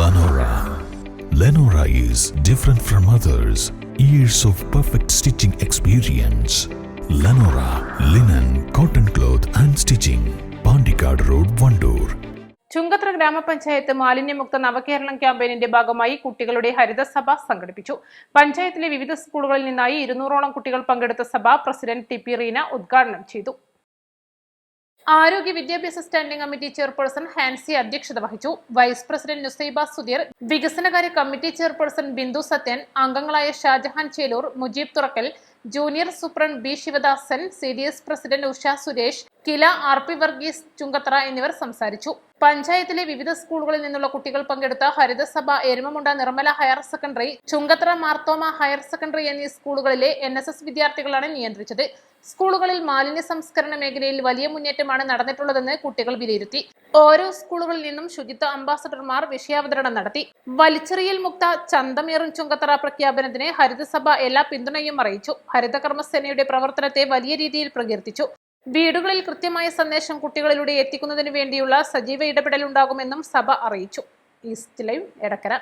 Lenora. Lenora is different from others. Years of perfect stitching experience. Lenora linen, cotton cloth and stitching. Pandikad Road, Vandoor. Chungathara ഗ്രാമപഞ്ചായത്ത് മാലിന്യമുക്ത നവകേരളം ക്യാമ്പയിനിന്റെ ഭാഗമായി കുട്ടികളുടെ ഹരിതസഭ സംഘടിപ്പിച്ചു. പഞ്ചായത്തിലെ വിവിധ സ്കൂളുകളിൽ നിന്നായി 200ഓളം കുട്ടികൾ പങ്കെടുത്ത സഭ പ്രസിഡന്റ് ടി പി റീന ഉദ്ഘാടനം ചെയ്തു. ആരോഗ്യ വിദ്യാഭ്യാസ സ്റ്റാൻഡിംഗ് കമ്മിറ്റി ചെയർപേഴ്സൺ ഹാൻസി അധ്യക്ഷത വഹിച്ചു. വൈസ് പ്രസിഡന്റ് നുസൈബ സുധീർ, വികസനകാര്യ കമ്മിറ്റി ചെയർപേഴ്സൺ ബിന്ദു സത്യൻ, അംഗങ്ങളായ Shajahan Chelur, Mujeeb Thurakkal, junior superintendent B Sivadasan, CDS president Usha Suresh, Kila RP Varghese Chungathara എന്നിവർ സംസാരിച്ചു. പഞ്ചായത്തിലെ വിവിധ സ്കൂളുകളിൽ നിന്നുള്ള കുട്ടികൾ പങ്കെടുത്ത ഹരിതസഭ Erumamunda Nirmala higher secondary, Chungathara Marthoma higher secondary എന്നീ സ്കൂളുകളിലെ NSS വിദ്യാർത്ഥികളാണ് നിയന്ത്രിച്ചത്. സ്കൂളുകളിൽ മാലിന്യ സംസ്കരണ മേഖലയിൽ വലിയ മുന്നേറ്റമാണ് നടന്നിട്ടുള്ളതെന്ന് കുട്ടികൾ വിലയിരുത്തി. ഓരോ സ്കൂളുകളിൽ നിന്നും ശുചിത്വ അംബാസഡർമാർ വിഷയാവതരണം നടത്തി. വലിച്ചെറിയൽ മുക്ത ചന്തമേറും ചുങ്കത്തറ പ്രഖ്യാപനത്തിന് ഹരിതസഭ എല്ലാ പിന്തുണയും അറിയിച്ചു. ഹരിതകർമ്മസേനയുടെ പ്രവർത്തനത്തെ വലിയ രീതിയിൽ പ്രകീർത്തിച്ചു. വീടുകളിൽ കൃത്യമായ സന്ദേശം കുട്ടികളിലൂടെ എത്തിക്കുന്നതിനു വേണ്ടിയുള്ള സജീവ ഇടപെടൽ ഉണ്ടാകുമെന്നും സഭ അറിയിച്ചു. East live, Edakkara.